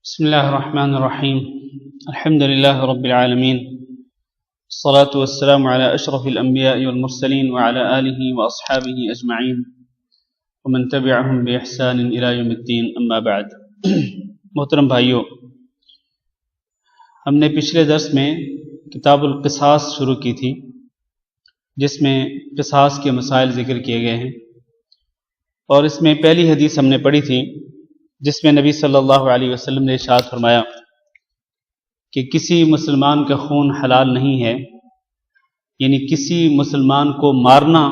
بسم الله الرحمن الرحيم الحمد لله رب العالمين الصلاة والسلام على أشرف الأنبياء والمرسلين وعلى آله وأصحابه أجمعين ومن تبعهم بإحسان إلى يوم الدين أما بعد محترم بھائیو، ہم نے پچھلے درس میں کتاب القصاص شروع کی تھی، جس میں قصاص کے مسائل ذکر کیے گئے ہیں، اور اس میں پہلی حدیث ہم نے پڑھی تھی جس میں نبی صلی اللہ علیہ وسلم نے ارشاد فرمایا کہ کسی مسلمان کا خون حلال نہیں ہے، یعنی کسی مسلمان کو مارنا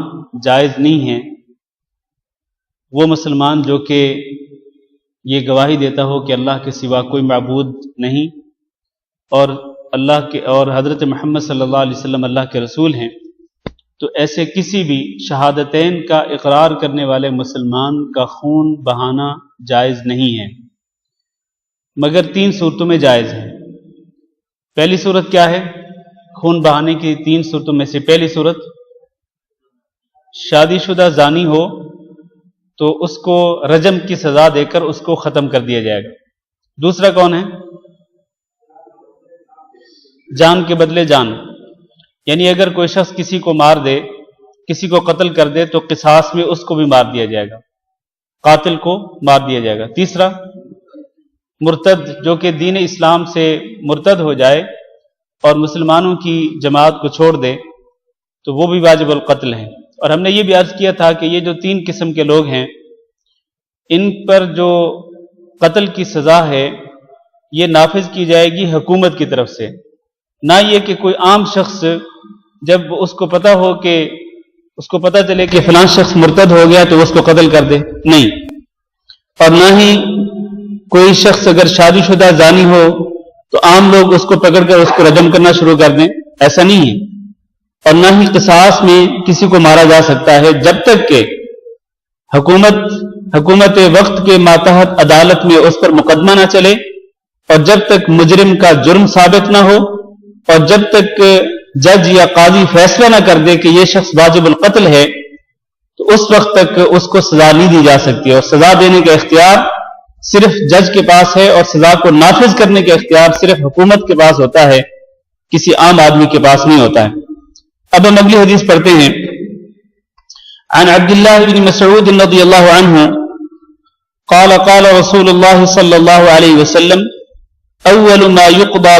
جائز نہیں ہے، وہ مسلمان جو کہ یہ گواہی دیتا ہو کہ اللہ کے سوا کوئی معبود نہیں اور حضرت محمد صلی اللہ علیہ وسلم اللہ کے رسول ہیں، تو ایسے کسی بھی شہادتین کا اقرار کرنے والے مسلمان کا خون بہانا جائز نہیں ہے، مگر 3 صورتوں میں جائز ہے۔ پہلی صورت کیا ہے؟ خون بہانے کی 3 صورتوں میں سے پہلی صورت، شادی شدہ زانی ہو تو اس کو رجم کی سزا دے کر اس کو ختم کر دیا جائے گا۔ دوسرا کون ہے؟ جان کے بدلے جان، یعنی اگر کوئی شخص کسی کو مار دے، کسی کو قتل کر دے تو قصاص میں اس کو بھی مار دیا جائے گا، قاتل کو مار دیا جائے گا۔ تیسرا مرتد، جو کہ دین اسلام سے مرتد ہو جائے اور مسلمانوں کی جماعت کو چھوڑ دے تو وہ بھی واجب القتل ہیں۔ اور ہم نے یہ بھی عرض کیا تھا کہ یہ جو 3 قسم کے لوگ ہیں، ان پر جو قتل کی سزا ہے یہ نافذ کی جائے گی حکومت کی طرف سے، نہ یہ کہ کوئی عام شخص جب اس کو پتہ چلے کہ فلاں شخص مرتد ہو گیا تو اس کو قتل کر دے، نہیں۔ اور نہ ہی کوئی شخص اگر شادی شدہ زانی ہو تو عام لوگ اس کو پکڑ کر اس کو رجم کرنا شروع کر دیں، ایسا نہیں ہے۔ اور نہ ہی قصاص میں کسی کو مارا جا سکتا ہے جب تک کہ حکومت وقت کے ماتحت عدالت میں اس پر مقدمہ نہ چلے، اور جب تک مجرم کا جرم ثابت نہ ہو، اور جب تک جج یا قاضی فیصلہ نہ کر دے کہ یہ شخص واجب القتل ہے، تو اس وقت تک اس کو سزا نہیں دی جا سکتی، اور سزا دینے کا اختیار صرف جج کے پاس ہے، اور سزا کو نافذ کرنے کا اختیار صرف حکومت کے پاس ہوتا ہے، کسی عام آدمی کے پاس نہیں ہوتا ہے۔ اب ہم اگلی حدیث پڑھتے ہیں۔ عن عبد الله بن مسعود رضی اللہ عنہ قال قال رسول اللہ صلی اللہ علیہ وسلم اول ما يقضى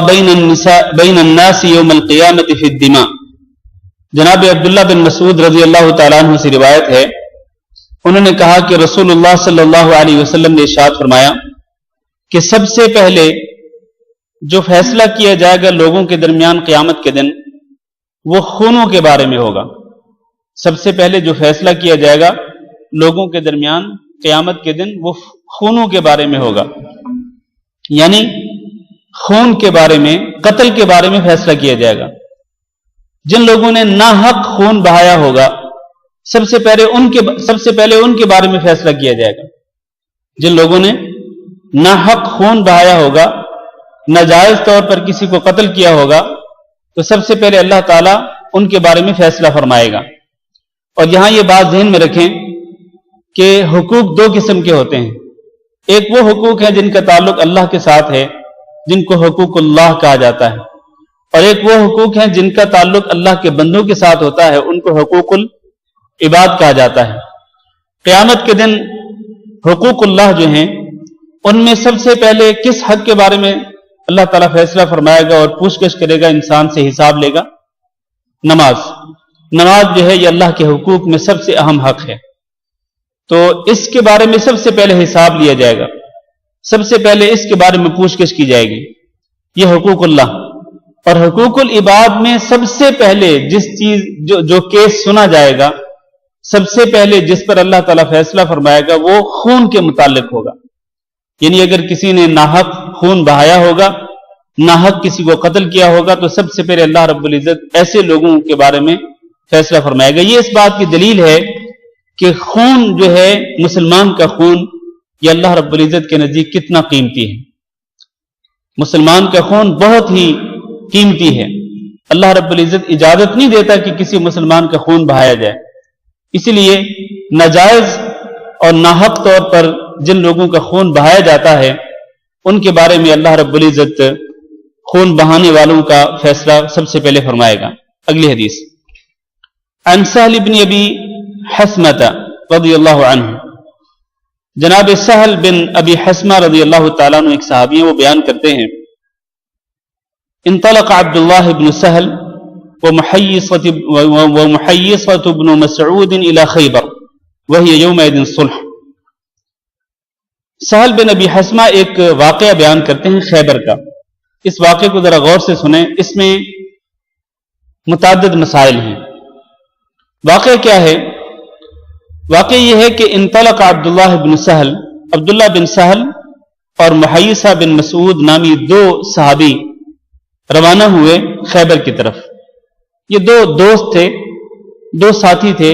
بین الناس یوم القیامت فی الدماء۔ جناب عبداللہ بن مسعود رضی اللہ تعالیٰ عنہ سے روایت ہے، انہوں نے کہا کہ رسول اللہ صلی اللہ علیہ وسلم نے ارشاد فرمایا کہ سب سے پہلے جو فیصلہ کیا جائے گا لوگوں کے درمیان قیامت کے دن وہ خونوں کے بارے میں ہوگا۔ سب سے پہلے جو فیصلہ کیا جائے گا لوگوں کے درمیان قیامت کے دن وہ خونوں کے بارے میں ہوگا، یعنی خون کے بارے میں، قتل کے بارے میں فیصلہ کیا جائے گا۔ جن لوگوں نے ناحق خون بہایا ہوگا سب سے پہلے ان کے بارے میں فیصلہ کیا جائے گا۔ جن لوگوں نے ناحق خون بہایا ہوگا، ناجائز طور پر کسی کو قتل کیا ہوگا، تو سب سے پہلے اللہ تعالیٰ ان کے بارے میں فیصلہ فرمائے گا۔ اور یہاں یہ بات ذہن میں رکھیں کہ حقوق 2 قسم کے ہوتے ہیں۔ ایک وہ حقوق ہیں جن کا تعلق اللہ کے ساتھ ہے، جن کو حقوق اللہ کہا جاتا ہے، اور ایک وہ حقوق ہیں جن کا تعلق اللہ کے بندوں کے ساتھ ہوتا ہے، ان کو حقوق العباد کہا جاتا ہے۔ قیامت کے دن حقوق اللہ جو ہیں ان میں سب سے پہلے کس حق کے بارے میں اللہ تعالیٰ فیصلہ فرمائے گا اور پوچھ گچھ کرے گا، انسان سے حساب لے گا؟ نماز جو ہے یہ اللہ کے حقوق میں سب سے اہم حق ہے، تو اس کے بارے میں سب سے پہلے حساب لیا جائے گا، سب سے پہلے اس کے بارے میں پوچھ گچھ کی جائے گی، یہ حقوق اللہ۔ اور حقوق العباد میں سب سے پہلے جس چیز جو کیس سنا جائے گا، سب سے پہلے جس پر اللہ تعالیٰ فیصلہ فرمائے گا وہ خون کے متعلق ہوگا، یعنی اگر کسی نے ناحق خون بہایا ہوگا، ناحق کسی کو قتل کیا ہوگا، تو سب سے پہلے اللہ رب العزت ایسے لوگوں کے بارے میں فیصلہ فرمائے گا۔ یہ اس بات کی دلیل ہے کہ خون جو ہے مسلمان کا خون یہ اللہ رب العزت کے نزدیک کتنا قیمتی ہے۔ مسلمان کا خون بہت ہی قیمتی ہے، اللہ رب العزت اجازت نہیں دیتا کہ کسی مسلمان کا خون بہایا جائے، اسی لیے ناجائز اور ناحق طور پر جن لوگوں کا خون بہایا جاتا ہے ان کے بارے میں اللہ رب العزت خون بہانے والوں کا فیصلہ سب سے پہلے فرمائے گا۔ اگلی حدیث، عن سہل بن ابی حسمۃ رضی اللہ عنہ، جناب سہل بن ابی حسمہ رضی اللہ تعالیٰ عنہ ایک صحابی ہیں، وہ بیان کرتے ہیں، انطلق عبد اللہ بن سہل ومحیصة بن مسعود الى خیبر وهي یومئذ صلح۔ سہل بن ابی حسمہ ایک واقعہ بیان کرتے ہیں خیبر کا۔ اس واقعے کو ذرا غور سے سنیں، اس میں متعدد مسائل ہیں۔ واقعہ کیا ہے؟ واقعہ یہ ہے کہ انطلق عبداللہ بن سہل، عبداللہ بن سہل اور محیصہ بن مسعود نامی دو صحابی روانہ ہوئے خیبر کی طرف۔ یہ دو دوست تھے، دو ساتھی تھے،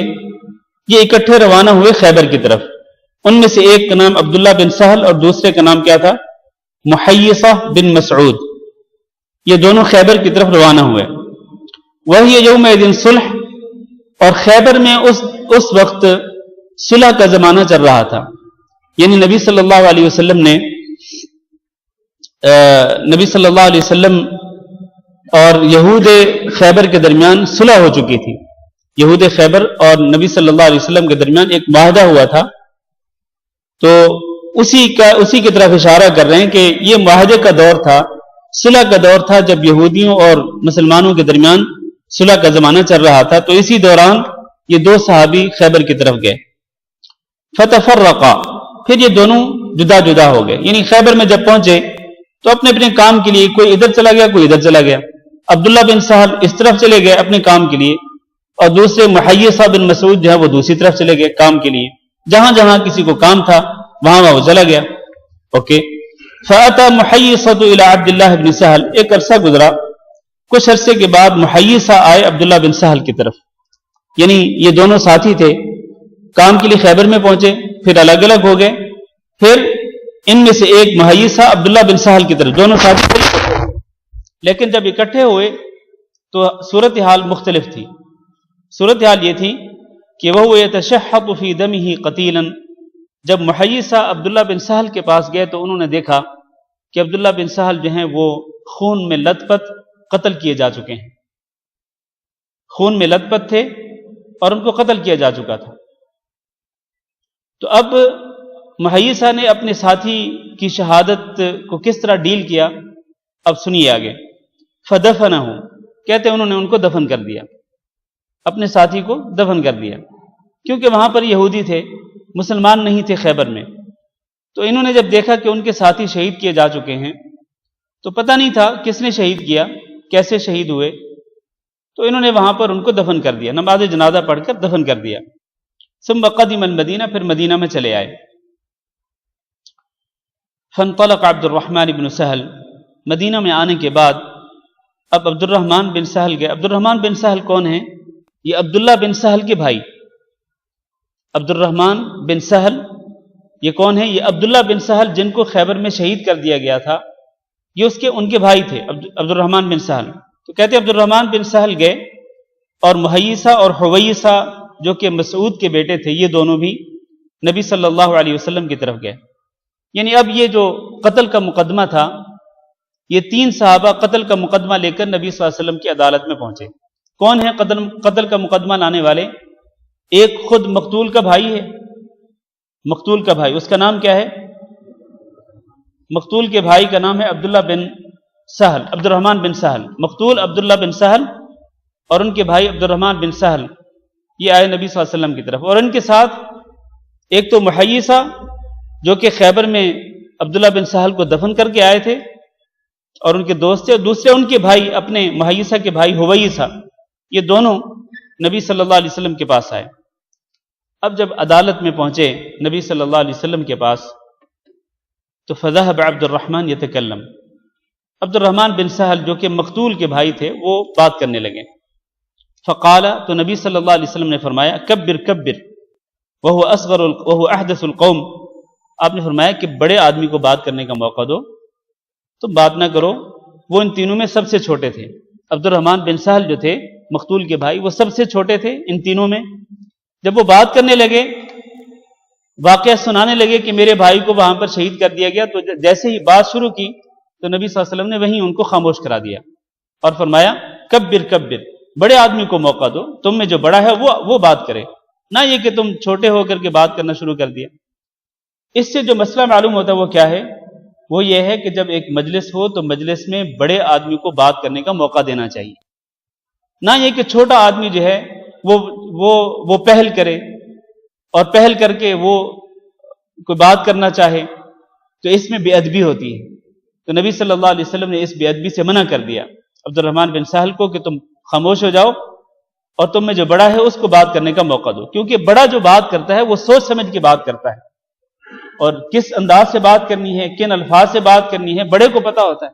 یہ اکٹھے روانہ ہوئے خیبر کی طرف۔ ان میں سے ایک کا نام عبداللہ بن سہل اور دوسرے کا نام کیا تھا؟ محیصہ بن مسعود۔ یہ دونوں خیبر کی طرف روانہ ہوئے۔ وہی یومئذ صلح، اور خیبر میں اس وقت صلح کا زمانہ چل رہا تھا، یعنی نبی صلی اللہ علیہ وسلم اور یہود خیبر کے درمیان صلح ہو چکی تھی۔ یہود خیبر اور نبی صلی اللہ علیہ وسلم کے درمیان ایک معاہدہ ہوا تھا، تو اسی کی طرف اشارہ کر رہے ہیں کہ یہ معاہدے کا دور تھا، صلح کا دور تھا، جب یہودیوں اور مسلمانوں کے درمیان صلح کا زمانہ چل رہا تھا۔ تو اسی دوران یہ دو صحابی خیبر کی طرف گئے۔ فتفرقا، پھر یہ دونوں جدا جدا ہو گئے، یعنی خیبر میں جب پہنچے تو اپنے اپنے کام کے لیے کوئی ادھر چلا گیا، کوئی ادھر چلا گیا۔ عبداللہ بن سہل اس طرف چلے گئے اپنے کام کے لیے، اور دوسرے محیصہ بن مسعود جو ہے وہ دوسری طرف چلے گئے کام کے لیے۔ جہاں جہاں کسی کو کام تھا وہاں وہ چلا گیا۔ اوکے، فأتى محیصة إلى عبد الله بن سہل، ایک عرصہ گزرا، کچھ عرصے کے بعد محیصہ آئے عبداللہ بن سہل کی طرف، یعنی یہ دونوں ساتھی تھے، کام کے لیے خیبر میں پہنچے، پھر الگ الگ ہو گئے، پھر ان میں سے ایک محیصہ عبداللہ بن سہل کی طرف، دونوں ساتھی تھے، لیکن جب اکٹھے ہوئے تو صورتحال مختلف تھی۔ صورتحال یہ تھی کہ وہ یتشحط فی دمہ قتیلا، جب محیصہ عبداللہ بن سہل کے پاس گئے تو انہوں نے دیکھا کہ عبداللہ بن سہل جو ہیں وہ خون میں لت پت قتل کیے جا چکے ہیں، خون میں لت پت تھے اور ان کو قتل کیا جا چکا تھا۔ تو اب محیصہ نے اپنے ساتھی کی شہادت کو کس طرح ڈیل کیا، اب سنیے آگے۔ فدفنہ، کہتے ہیں انہوں نے ان کو دفن کر دیا، اپنے ساتھی کو دفن کر دیا، کیونکہ وہاں پر یہودی تھے، مسلمان نہیں تھے خیبر میں۔ تو انہوں نے جب دیکھا کہ ان کے ساتھی شہید کیے جا چکے ہیں، تو پتہ نہیں تھا کس نے شہید کیا، کیسے شہید ہوئے، تو انہوں نے وہاں پر ان کو دفن کر دیا، نماز جنازہ پڑھ کر دفن کر دیا۔ ثم قدم المدینہ، پھر مدینہ میں چلے آئے۔ فانطلق عبد الرحمن بن سہل، مدینہ میں آنے کے بعد اب عبد الرحمن بن سہل گئے۔ عبد الرحمن بن سہل کون ہیں؟ یہ عبداللہ بن سہل کے بھائی۔ عبد الرحمن بن سہل یہ کون ہے؟ یہ عبداللہ بن سہل جن کو خیبر میں شہید کر دیا گیا تھا، یہ ان کے بھائی تھے عبد الرحمن بن سہل۔ تو کہتے ہیں عبد الرحمن بن سہل گئے، اور محیصہ اور حویصہ جو کہ مسعود کے بیٹے تھے، یہ دونوں بھی نبی صلی اللہ علیہ وسلم کی طرف گئے۔ یعنی اب یہ جو قتل کا مقدمہ تھا، یہ تین صحابہ قتل کا مقدمہ لے کر نبی صلی اللہ علیہ وسلم کی عدالت میں پہنچے۔ کون ہے قتل کا مقدمہ لانے والے؟ ایک خود مقتول کا بھائی ہے، مقتول کا بھائی، اس کا نام کیا ہے؟ مقتول کے بھائی کا نام ہے عبداللہ بن سہل، عبد الرحمن بن سہل۔ مقتول عبداللہ بن سہل اور ان کے بھائی عبد الرحمن بن سہل، یہ آئے نبی صلی اللہ علیہ وسلم کی طرف، اور ان کے ساتھ ایک تو محیصہ جو کہ خیبر میں عبداللہ بن سہل کو دفن کر کے آئے تھے اور ان کے دوست تھے، اور دوسرے ان کے بھائی اپنے محیصہ کے بھائی حویصہ، یہ دونوں نبی صلی اللہ علیہ وسلم کے پاس آئے۔ اب جب عدالت میں پہنچے نبی صلی اللہ علیہ وسلم کے پاس، تو فذهب عبد الرحمن يتكلم، عبد الرحمن بن سہل جو کہ مقتول کے بھائی تھے وہ بات کرنے لگے۔ فقال، تو نبی صلی اللہ علیہ وسلم نے فرمایا کبر کبر وهو اصغر وهو احدث القوم، آپ نے فرمایا کہ بڑے آدمی کو بات کرنے کا موقع دو، تو بات نہ کرو، وہ ان تینوں میں سب سے چھوٹے تھے۔ عبد الرحمن بن سہل جو تھے مقتول کے بھائی، وہ سب سے چھوٹے تھے ان تینوں میں۔ جب وہ بات کرنے لگے واقعہ سنانے لگے کہ میرے بھائی کو وہاں پر شہید کر دیا گیا، تو جیسے ہی بات شروع کی تو نبی صلی اللہ علیہ وسلم نے وہیں ان کو خاموش کرا دیا اور فرمایا کبر کبر، بڑے آدمی کو موقع دو، تم میں جو بڑا ہے وہ بات کرے، نہ یہ کہ تم چھوٹے ہو کر کے بات کرنا شروع کر دیا۔ اس سے جو مسئلہ معلوم ہوتا ہے وہ کیا ہے؟ وہ یہ ہے کہ جب ایک مجلس ہو تو مجلس میں بڑے آدمی کو بات کرنے کا موقع دینا چاہیے، نہ یہ کہ چھوٹا آدمی جو ہے وہ پہل کرے اور پہل کر کے وہ کوئی بات کرنا چاہے، تو اس میں بے ادبی ہوتی ہے۔ تو نبی صلی اللہ علیہ وسلم نے اس بے ادبی سے منع کر دیا عبد الرحمن بن سہل کو کہ تم خاموش ہو جاؤ اور تم میں جو بڑا ہے اس کو بات کرنے کا موقع دو، کیونکہ بڑا جو بات کرتا ہے وہ سوچ سمجھ کے بات کرتا ہے، اور کس انداز سے بات کرنی ہے، کن الفاظ سے بات کرنی ہے، بڑے کو پتا ہوتا ہے،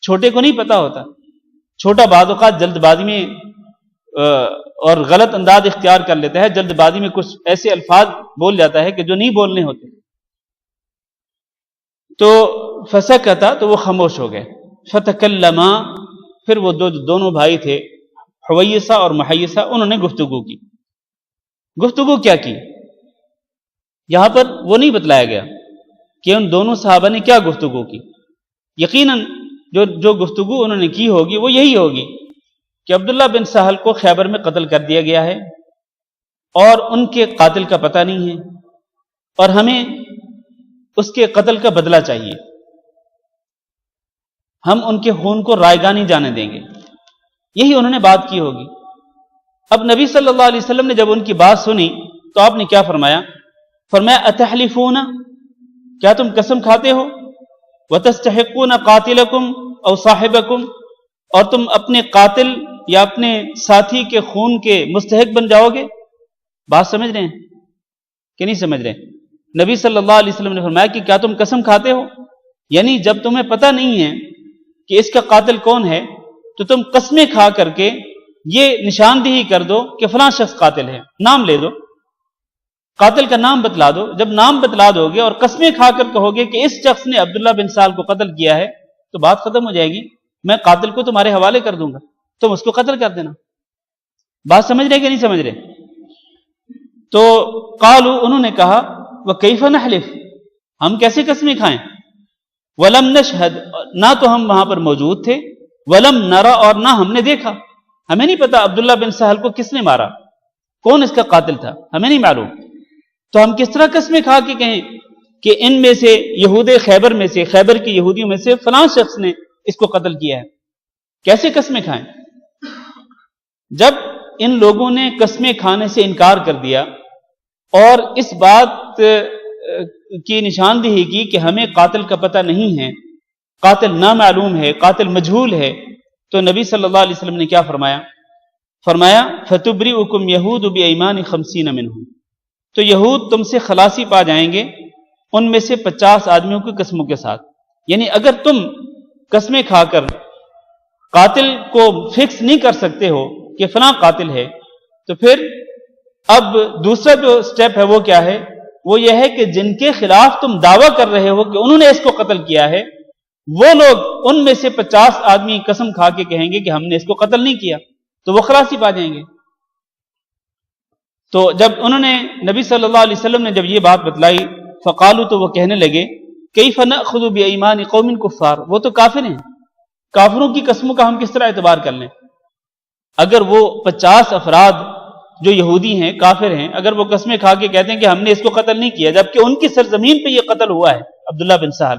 چھوٹے کو نہیں پتا ہوتا۔ چھوٹا بعض اوقات جلد بازی میں اور غلط انداز اختیار کر لیتا ہے، جلد بازی میں کچھ ایسے الفاظ بول جاتا ہے کہ جو نہیں بولنے ہوتے۔ تو فسکتا، تو وہ خاموش ہو گئے، فتکلما، پھر وہ دونوں بھائی تھے حویسہ اور محیسہ، انہوں نے گفتگو کی۔ گفتگو کیا کی یہاں پر وہ نہیں بتلایا گیا کہ ان دونوں صحابہ نے کیا گفتگو کی۔ یقیناً جو گفتگو انہوں نے کی ہوگی وہ یہی ہوگی کہ عبداللہ بن سہل کو خیبر میں قتل کر دیا گیا ہے اور ان کے قاتل کا پتہ نہیں ہے، اور ہمیں اس کے قتل کا بدلہ چاہیے، ہم ان کے خون کو رائیگاں نہیں جانے دیں گے، یہی انہوں نے بات کی ہوگی۔ اب نبی صلی اللہ علیہ وسلم نے جب ان کی بات سنی تو آپ نے کیا فرمایا؟ فرمایا اتحلفون، کیا تم قسم کھاتے ہو؟ وتستحقون قاتلکم او صاحبکم، اور تم اپنے قاتل یا اپنے ساتھی کے خون کے مستحق بن جاؤ گے؟ بات سمجھ رہے ہیں کہ نہیں سمجھ رہے؟ نبی صلی اللہ علیہ وسلم نے فرمایا کہ کیا تم قسم کھاتے ہو، یعنی جب تمہیں پتہ نہیں ہے کہ اس کا قاتل کون ہے تو تم قسمیں کھا کر کے یہ نشاندہی کر دو کہ فلاں شخص قاتل ہے، نام لے دو، قاتل کا نام بتلا دو۔ جب نام بتلا دو گے اور قسمیں کھا کر کہو گے کہ اس شخص نے عبداللہ بن سہل کو قتل کیا ہے تو بات ختم ہو جائے گی، میں قاتل کو تمہارے حوالے کر دوں گا، تم اس کو قتل کر دینا۔ بات سمجھ رہے کہ نہیں سمجھ رہے؟ تو قالو، انہوں نے کہا وکیف نحلف، ہم کیسے قسمیں کھائیں؟ ولم نشہد، نہ تو ہم وہاں پر موجود تھے، ولم نرا، اور نہ ہم نے دیکھا، ہمیں نہیں پتا عبداللہ بن سہل کو کس نے مارا، کون اس کا قاتل تھا، ہمیں نہیں معلوم، تو ہم کس طرح قسمیں کھا کے کہیں کہ ان میں سے یہود خیبر میں سے، خیبر کے یہودیوں میں سے فلاں شخص نے اس کو قتل کیا ہے، کیسے قسمیں کھائیں؟ جب ان لوگوں نے قسمیں کھانے سے انکار کر دیا اور اس بات کی نشاندہی کی کہ ہمیں قاتل کا پتہ نہیں ہے، قاتل نامعلوم ہے، قاتل مجہول ہے، تو نبی صلی اللہ علیہ وسلم نے کیا فرمایا؟ فرمایا فتبرئکم یہود بایمان 50 منہم، تو یہود تم سے خلاصی پا جائیں گے ان میں سے 50 آدمیوں کی قسموں کے ساتھ۔ یعنی اگر تم قسمیں کھا کر قاتل کو فکس نہیں کر سکتے ہو کہ فلاں قاتل ہے، تو پھر اب دوسرا جو سٹیپ ہے وہ کیا ہے؟ وہ یہ ہے کہ جن کے خلاف تم دعویٰ کر رہے ہو کہ انہوں نے اس کو قتل کیا ہے، وہ لوگ ان میں سے 50 آدمی قسم کھا کے کہیں گے کہ ہم نے اس کو قتل نہیں کیا، تو وہ خلاصی پا جائیں گے۔ تو جب انہوں نے نبی صلی اللہ علیہ وسلم نے جب یہ بات بتلائی، فقالو، تو وہ کہنے لگے کیف نأخذ بایمان قوم کفار، وہ تو کافر ہیں، کافروں کی قسموں کا ہم کس طرح اعتبار کر لیں؟ اگر وہ 50 افراد جو یہودی ہیں، کافر ہیں، اگر وہ قسمیں کھا کے کہتے ہیں کہ ہم نے اس کو قتل نہیں کیا، جبکہ ان کی سرزمین پہ یہ قتل ہوا ہے عبداللہ بن سہل،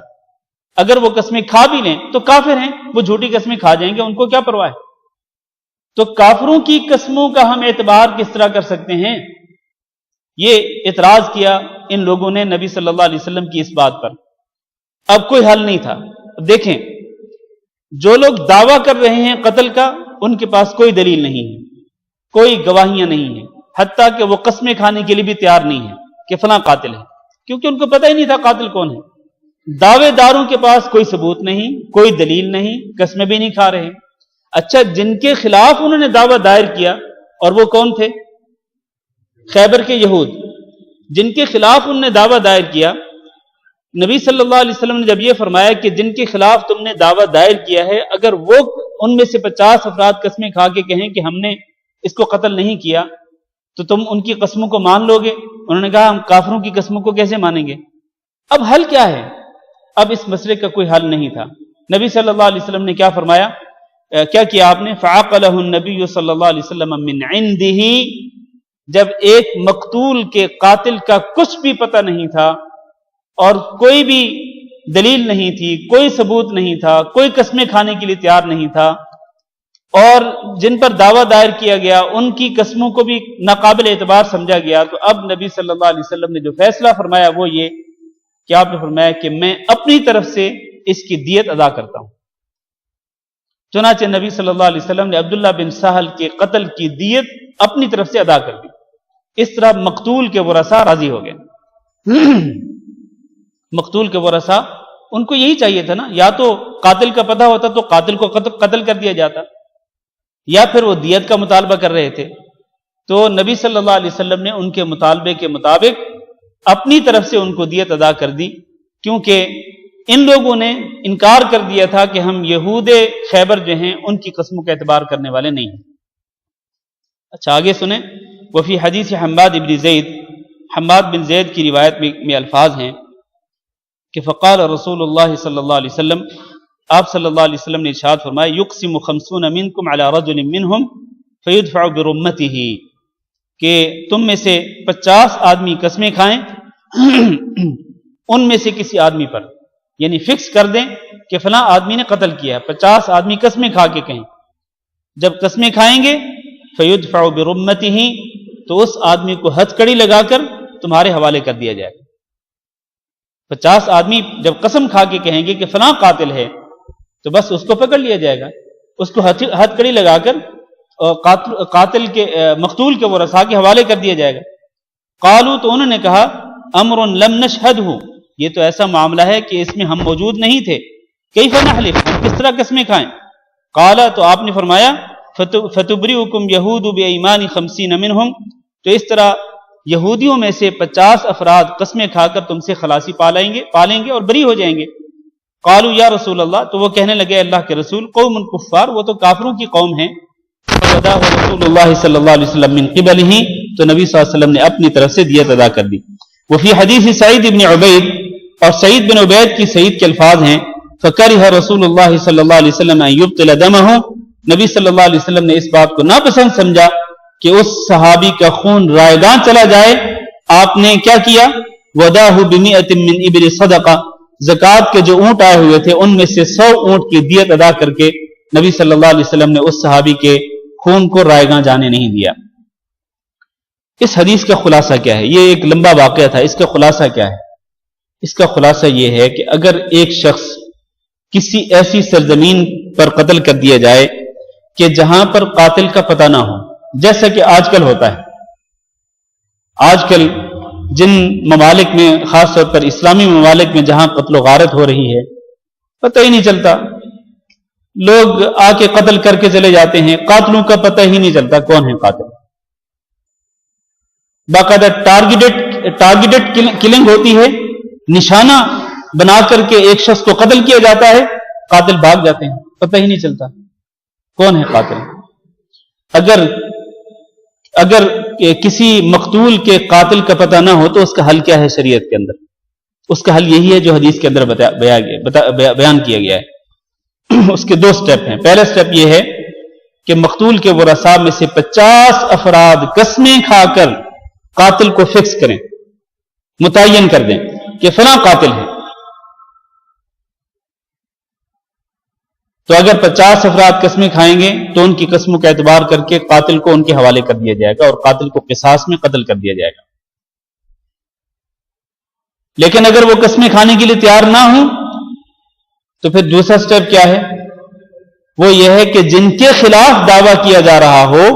اگر وہ قسمیں کھا بھی لیں تو کافر ہیں، وہ جھوٹی قسمیں کھا جائیں گے، ان کو کیا پرواہ ہے؟ تو کافروں کی قسموں کا ہم اعتبار کس طرح کر سکتے ہیں؟ یہ اعتراض کیا ان لوگوں نے نبی صلی اللہ علیہ وسلم کی اس بات پر۔ اب کوئی حل نہیں تھا۔ دیکھیں، جو لوگ دعویٰ کر رہے ہیں قتل کا، ان کے پاس کوئی دلیل نہیں ہے، کوئی گواہیاں نہیں ہیں، حتیٰ کہ وہ قسمیں کھانے کے لیے بھی تیار نہیں ہے کہ فلاں قاتل ہے، کیونکہ ان کو پتہ ہی نہیں تھا قاتل کون ہے۔ دعوے داروں کے پاس کوئی ثبوت نہیں، کوئی دلیل نہیں، قسمیں بھی نہیں کھا رہے۔ اچھا، جن کے خلاف انہوں نے دعویٰ دائر کیا، اور وہ کون تھے؟ خیبر کے یہود، جن کے خلاف انہوں نے دعویٰ دائر کیا، نبی صلی اللہ علیہ وسلم نے جب یہ فرمایا کہ جن کے خلاف تم نے دعویٰ دائر کیا ہے، اگر وہ ان میں سے 50 افراد قسمیں کھا کے کہیں کہ ہم نے اس کو قتل نہیں کیا، تو تم ان کی قسموں کو مان لو گے؟ انہوں نے کہا ہم کافروں کی قسموں کو کیسے مانیں گے؟ اب حل کیا ہے؟ اب اس مسئلے کا کوئی حل نہیں تھا۔ نبی صلی اللہ علیہ وسلم نے کیا فرمایا، کیا کیا آپ نے؟ فعقلہ النبی صلی اللہ علیہ وسلم من عنده، جب ایک مقتول کے قاتل کا کچھ بھی پتہ نہیں تھا اور کوئی بھی دلیل نہیں تھی، کوئی ثبوت نہیں تھا، کوئی قسمیں کھانے کے لیے تیار نہیں تھا، اور جن پر دعویٰ دائر کیا گیا ان کی قسموں کو بھی ناقابل اعتبار سمجھا گیا، تو اب نبی صلی اللہ علیہ وسلم نے جو فیصلہ فرمایا وہ یہ کہ آپ نے فرمایا کہ میں اپنی طرف سے اس کی دیت ادا کرتا ہوں۔ چنانچہ نبی صلی اللہ علیہ وسلم نے عبداللہ بن سہل کے قتل کی دیت اپنی طرف سے ادا کر دی۔ اس طرح مقتول کے ورثاء راضی ہو گئے۔ مقتول کے ورثاء ان کو یہی چاہیے تھا نا، یا تو قاتل کا پتہ ہوتا تو قاتل کو قتل کر دیا جاتا، یا پھر وہ دیت کا مطالبہ کر رہے تھے، تو نبی صلی اللہ علیہ وسلم نے ان کے مطالبے کے مطابق اپنی طرف سے ان کو دیت ادا کر دی، کیونکہ ان لوگوں نے انکار کر دیا تھا کہ ہم یہود خیبر جو ہیں ان کی قسموں کا اعتبار کرنے والے نہیں ہیں۔ اچھا آگے سنیں، وفی حدیث حماد بن زید، حماد بن زید کی روایت میں الفاظ ہیں کہ فقال رسول اللہ صلی اللہ علیہ وسلم، آپ صلی اللہ علیہ وسلم نے ارشاد فرمایا، یقسم 50 منکم علی رجل منہم فیدفع برمتہ، کہ تم میں سے 50 آدمی قسمیں کھائیں ان میں سے کسی آدمی پر، یعنی فکس کر دیں کہ فلاں آدمی نے قتل کیا ہے، 50 آدمی قسمیں کھا کے کہیں، جب قسمیں کھائیں گے فیدفع برمتہ، تو اس آدمی کو ہتھ کڑی لگا کر تمہارے حوالے کر دیا جائے گا۔ 50 آدمی جب قسم کھا کے کہیں گے کہ فلاں قاتل ہے تو بس اس کو پکڑ لیا جائے گا، اس کو ہتھ کڑی لگا کر قاتل کے مقتول کے ورثاء کے حوالے کر دیا جائے گا۔ قالوا، تو انہوں نے کہا، امر لم نشہدہ، یہ تو ایسا معاملہ ہے کہ اس میں ہم موجود نہیں تھے، کیف نحلف، ہم کس طرح قسمیں کھائیں؟ قال، تو آپ نے فرمایا، فتبرئکم یہود بایمان 50 منہم، تو اس طرح یہودیوں میں سے 50 افراد قسمیں کھا کر تم سے خلاصی پالیں گے اور بری ہو جائیں گے۔ قالوا یا رسول اللہ، تو وہ کہنے لگے اللہ کے رسول، قوم کفار، وہ تو کافروں کی قوم ہیں۔ فوداہ رسول اللہ صلی اللہ علیہ وسلم من قبلہ، تو نبی صلی اللہ علیہ وسلم نے اپنی طرف سے دیت ادا کر دی۔ وفی حدیث سعید بن عبید، اور سعید بن عبید کی سعید کے الفاظ ہیں، فکرہ رسول اللہ صلی اللہ علیہ وسلم ان یبطل دمہ، نبی صلی اللہ علیہ وسلم نے اس بات کو ناپسند سمجھا کہ اس صحابی کا خون رائگاں چلا جائے۔ آپ نے کیا کیا؟ وداہ بمئۃ من ابل صدقہ، زکوٰۃ کے جو اونٹ آئے ہوئے تھے ان میں سے 100 اونٹ کی دیت ادا کر کے نبی صلی اللہ علیہ وسلم نے اس صحابی کے خون کو رائگاں جانے نہیں دیا۔ اس حدیث کا خلاصہ کیا ہے؟ یہ ایک لمبا واقعہ تھا، اس کا خلاصہ کیا ہے؟ اس کا خلاصہ یہ ہے کہ اگر ایک شخص کسی ایسی سرزمین پر قتل کر دیا جائے کہ جہاں پر قاتل کا پتہ نہ ہو، جیسا کہ آج کل ہوتا ہے، آج کل جن ممالک میں، خاص طور پر اسلامی ممالک میں جہاں قتل و غارت ہو رہی ہے، پتہ ہی نہیں چلتا، لوگ آ کے قتل کر کے چلے جاتے ہیں، قاتلوں کا پتہ ہی نہیں چلتا کون ہے قاتل۔ باقاعدہ ٹارگیٹڈ کلنگ ہوتی ہے، نشانہ بنا کر کے ایک شخص کو قتل کیا جاتا ہے، قاتل بھاگ جاتے ہیں، پتہ ہی نہیں چلتا کون ہے قاتل۔ اگر کسی مقتول کے قاتل کا پتہ نہ ہو تو اس کا حل کیا ہے شریعت کے اندر؟ اس کا حل یہی ہے جو حدیث کے اندر بیان کیا گیا ہے۔ اس کے 2 سٹیپ ہیں۔ پہلا سٹیپ یہ ہے کہ مقتول کے ورثاء میں سے 50 افراد قسمیں کھا کر قاتل کو فکس کریں، متعین کر دیں کہ فلاں قاتل ہے۔ تو اگر 50 افراد قسمیں کھائیں گے تو ان کی قسموں کا اعتبار کر کے قاتل کو ان کے حوالے کر دیا جائے گا اور قاتل کو قصاص میں قتل کر دیا جائے گا۔ لیکن اگر وہ قسمیں کھانے کے لیے تیار نہ ہوں تو پھر دوسرا سٹیپ کیا ہے؟ وہ یہ ہے کہ جن کے خلاف دعویٰ کیا جا رہا ہو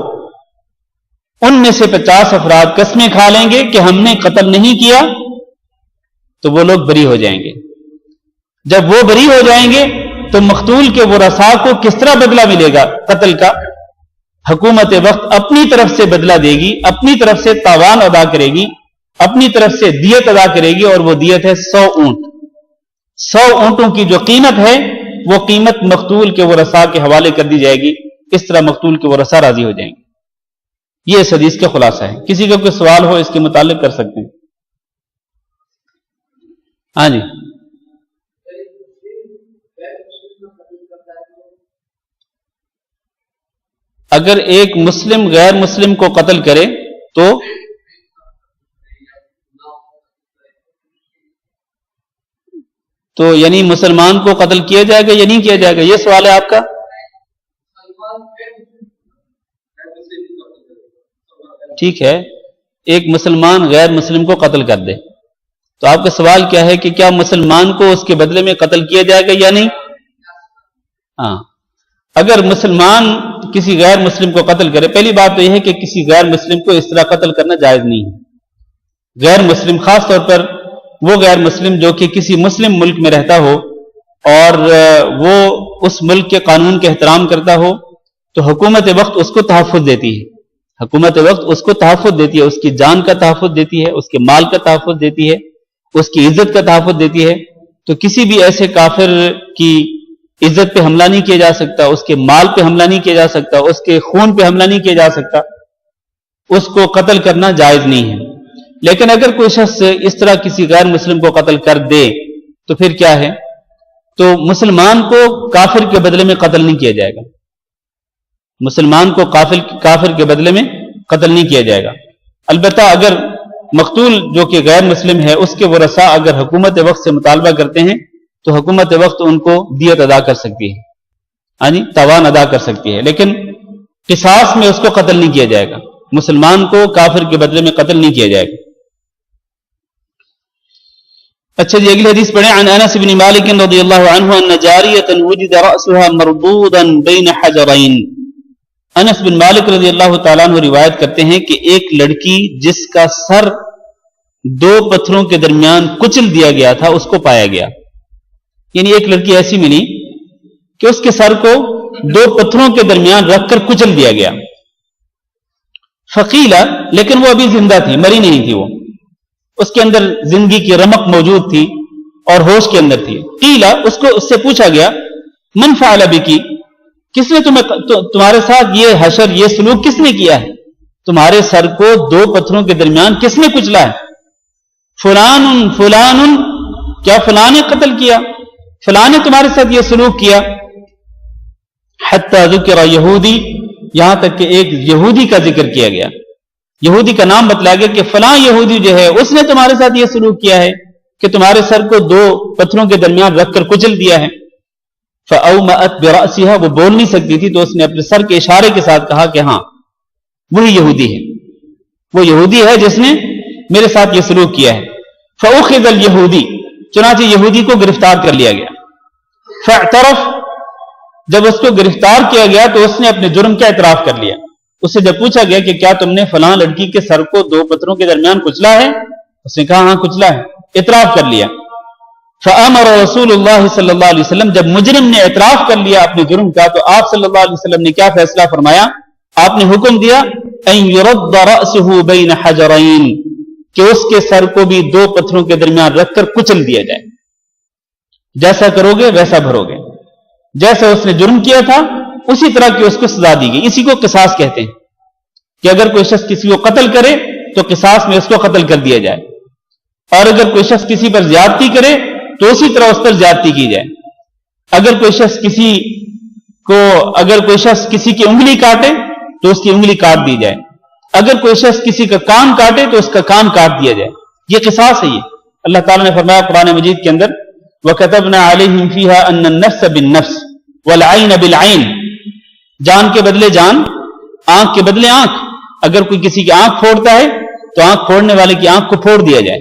ان میں سے 50 افراد قسمیں کھا لیں گے کہ ہم نے قتل نہیں کیا، تو وہ لوگ بری ہو جائیں گے۔ جب وہ بری ہو جائیں گے تو مقتول کے ورثاء کو کس طرح بدلہ ملے گا قتل کا؟ حکومت وقت اپنی طرف سے بدلہ دے گی، اپنی طرف سے تاوان ادا کرے گی، اپنی طرف سے دیت ادا کرے گی، اور وہ دیت ہے 100 اونٹ۔ 100 اونٹوں کی جو قیمت ہے وہ قیمت مقتول کے ورثاء کے حوالے کر دی جائے گی۔ اس طرح مقتول کے ورثاء راضی ہو جائیں گے۔ یہ اس حدیث کا خلاصہ ہے. کسی کا کوئی سوال ہو اس کے متعلق کر سکتے ہیں. ہاں جی. اگر ایک مسلم غیر مسلم کو قتل کرے تو یعنی مسلمان کو قتل کیا جائے گا یا نہیں کیا جائے گا، یہ سوال ہے آپ کا؟ ٹھیک ہے، ایک مسلمان غیر مسلم کو قتل کر دے تو آپ کا سوال کیا ہے کہ کیا مسلمان کو اس کے بدلے میں قتل کیا جائے گا یا نہیں؟ ہاں، اگر مسلمان کسی غیر مسلم کو قتل کرے، پہلی بات تو یہ ہے کہ کسی غیر مسلم کو اس طرح قتل کرنا جائز نہیں ہے. غیر مسلم، خاص طور پر وہ غیر مسلم جو کہ کسی مسلم ملک میں رہتا ہو اور وہ اس ملک کے قانون کے احترام کرتا ہو، تو حکومت وقت اس کو تحفظ دیتی ہے. حکومت وقت اس کو تحفظ دیتی ہے، اس کی جان کا تحفظ دیتی ہے، اس کے مال کا تحفظ دیتی ہے، اس کی عزت کا تحفظ دیتی ہے. تو کسی بھی ایسے کافر کی عزت پہ حملہ نہیں کیا جا سکتا، اس کے مال پہ حملہ نہیں کیا جا سکتا، اس کے خون پہ حملہ نہیں کیا جا سکتا، اس کو قتل کرنا جائز نہیں ہے. لیکن اگر کوئی شخص اس طرح کسی غیر مسلم کو قتل کر دے تو پھر کیا ہے؟ تو مسلمان کو کافر کے بدلے میں قتل نہیں کیا جائے گا. مسلمان کو کافر کے بدلے میں قتل نہیں کیا جائے گا. البتہ اگر مقتول جو کہ غیر مسلم ہے اس کے ورثاء اگر حکومت وقت سے مطالبہ کرتے ہیں تو حکومت وقت ان کو دیت ادا کر سکتی ہے، یعنی تاوان ادا کر سکتی ہے، لیکن قصاص میں اس کو قتل نہیں کیا جائے گا. مسلمان کو کافر کے بدلے میں قتل نہیں کیا جائے گا. اچھا جی، اگلی حدیث پڑھیں. عن انس بن مالک رضی اللہ عنہ ان جاریۃ وجد رأسها مربوضا بین حجرین. انس بن مالک رضی اللہ تعالیٰ عنہ روایت کرتے ہیں کہ ایک لڑکی جس کا سر دو پتھروں کے درمیان کچل دیا گیا تھا اس کو پایا گیا. یعنی ایک لڑکی ایسی ملی کہ اس کے سر کو دو پتھروں کے درمیان رکھ کر کچل دیا گیا. فقیلا، لیکن وہ ابھی زندہ تھی، مری نہیں تھی، وہ اس کے اندر زندگی کی رمق موجود تھی اور ہوش کے اندر تھی. قیلا، اس سے پوچھا گیا من فعل بکی، کس نے تمہارے ساتھ یہ حشر، یہ سلوک کس نے کیا ہے؟ تمہارے سر کو دو پتھروں کے درمیان کس نے کچلا ہے؟ فلان فلان، کیا فلاں نے قتل کیا، فلاں نے تمہارے ساتھ یہ سلوک کیا. حتی ذکر یہودی، یہاں تک کہ ایک یہودی کا ذکر کیا گیا، یہودی کا نام بتلایا گیا کہ فلاں یہودی جو ہے اس نے تمہارے ساتھ یہ سلوک کیا ہے کہ تمہارے سر کو دو پتھروں کے درمیان رکھ کر کچل دیا ہے. فأومأت برأسها، وہ بول نہیں سکتی تھی تو اس نے اپنے سر کے اشارے کے ساتھ کہا کہ ہاں وہی یہودی ہے، وہ یہودی ہے جس نے میرے ساتھ یہ سلوک کیا ہے. فأخذ اليہودی، چنانچہ یہودی کو گرفتار کر لیا گیا. فاعترف، جب اس کو گرفتار کیا گیا تو اس نے اپنے جرم کا اعتراف کر لیا. اس سے جب پوچھا گیا کہ کیا تم نے فلاں لڑکی کے سر کو دو پتھروں کے درمیان کچلا ہے، اس نے کہا ہاں کچلا ہے، اعتراف کر لیا. فامر رسول اللہ صلی اللہ علیہ وسلم، جب مجرم نے اعتراف کر لیا اپنے جرم کا تو آپ صلی اللہ علیہ وسلم نے کیا فیصلہ فرمایا؟ آپ نے حکم دیا ان يرد رأسه بین حجرین، کہ اس کے سر کو بھی دو پتھروں کے درمیان رکھ کر کچل دیا جائے. جیسا کرو گے ویسا بھرو گے، جیسا اس نے جرم کیا تھا اسی طرح کی اس کو سزا دی گئی. اسی کو قصاص کہتے ہیں کہ اگر کوئی شخص کسی کو قتل کرے تو قصاص میں اس کو قتل کر دیا جائے، اور اگر کوئی شخص کسی پر زیادتی کرے تو اسی طرح اس پر زیادتی کی جائے. اگر کوئی شخص کسی کی انگلی کاٹے تو اس کی انگلی کاٹ دی جائے، اگر کوئی شخص کسی کا کان کاٹے تو اس کا کان کاٹ دیا جائے. یہ قصاص ہے. یہ اللہ تعالیٰ نے فرمایا قرآن مجید کے اندر وَكَتَبْنَا عَلَيْهِمْ فِيهَا أَنَّ النَّفْسَ بِالنَّفْسِ وَالْعَيْنَ بِالْعَيْنِ، جان کے بدلے جان، آنکھ کے بدلے آنکھ. اگر کوئی کسی کی آنکھ پھوڑتا ہے تو آنکھ پھوڑنے والے کی آنکھ کو پھوڑ دیا جائے.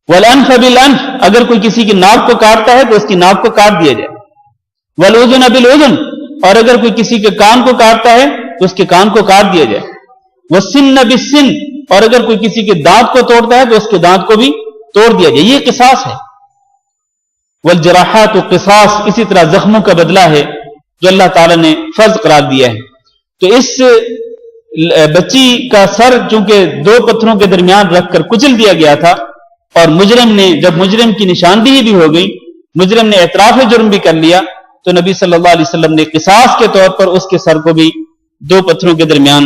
وَالْأَنْفَ بِالْأَنْفِ، اگر کوئی کسی کی ناک کو کاٹتا ہے تو اس کی ناک کو کاٹ دیا جائے. وَالْأُذُنَ بِالْأُذُنِ، اور اگر کوئی کسی کے کان کو کاٹتا ہے تو اس کے کان کو کاٹ دیا جائے. وَالسِّنَّ بِالسِّنِّ، اور اگر کوئی کسی کے دانت کو توڑتا ہے تو اس کے دانت کو بھی توڑ دیا جائے. یہ قصاص ہے. والجراحات قصاص، اسی طرح زخموں کا بدلہ ہے جو اللہ تعالیٰ نے فرض قرار دیا ہے. تو اس بچی کا سر چونکہ دو پتھروں کے درمیان رکھ کر کچل دیا گیا تھا، اور مجرم نے، جب مجرم کی نشاندہی بھی ہو گئی، مجرم نے اعتراف جرم بھی کر لیا، تو نبی صلی اللہ علیہ وسلم نے قصاص کے طور پر اس کے سر کو بھی دو پتھروں کے درمیان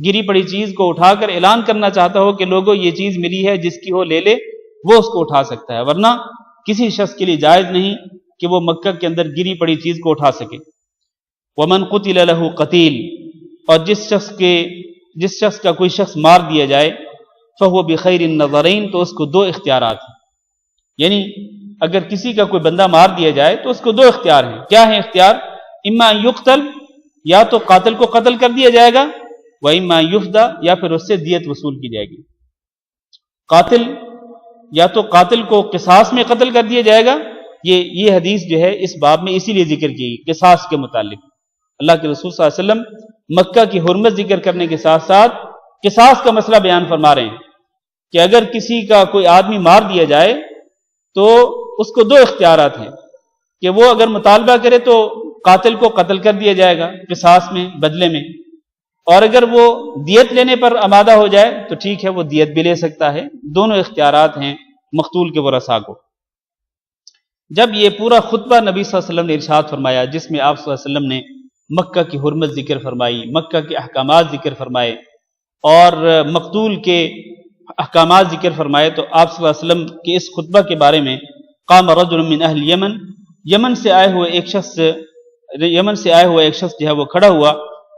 گری پڑی چیز کو اٹھا کر اعلان کرنا چاہتا ہو کہ لوگوں یہ چیز ملی ہے، جس کی ہو لے لے، وہ اس کو اٹھا سکتا ہے، ورنہ کسی شخص کے لیے جائز نہیں کہ وہ مکہ کے اندر گری پڑی چیز کو اٹھا سکے۔ ومن قتل له قتیل، اور جس شخص کا کوئی شخص مار دیا جائے، فهو بخیر النظرین، تو اس کو دو اختیارات ہیں، یعنی اگر کسی کا کوئی بندہ مار دیا جائے تو اس کو دو اختیار ہیں۔ کیا ہیں اختیار؟ اما ان یقتل، یا تو قاتل کو قتل کر دیا جائے گا، و اما ان یفدی، یا پھر اس سے دیت وصول کی جائے گی۔ قاتل، یا تو قاتل کو قصاص میں قتل کر دیا جائے گا، یہ حدیث جو ہے اس باب میں اسی لیے ذکر کی گئی قصاص کے متعلق۔ اللہ کے رسول صلی اللہ علیہ وسلم مکہ کی حرمت ذکر کرنے کے ساتھ ساتھ قصاص کا مسئلہ بیان فرما رہے ہیں کہ اگر کسی کا کوئی آدمی مار دیا جائے تو اس کو دو اختیارات ہیں کہ وہ اگر مطالبہ کرے تو قاتل کو قتل کر دیا جائے گا قصاص میں، بدلے میں، اور اگر وہ دیت لینے پر آمادہ ہو جائے تو ٹھیک ہے، وہ دیت بھی لے سکتا ہے۔ دونوں اختیارات ہیں مقتول کے ورثاء کو۔ جب یہ پورا خطبہ نبی صلی اللہ علیہ وسلم نے ارشاد فرمایا، جس میں آپ صلی اللہ علیہ وسلم نے مکہ کی حرمت ذکر فرمائی، مکہ کے احکامات ذکر فرمائے اور مقتول کے احکامات ذکر فرمائے، تو آپ صلی اللہ علیہ وسلم کے اس خطبہ کے بارے میں قام رجل من اہل یمن، یمن سے آئے ہوئے ایک شخص جو ہے وہ کھڑا ہوا،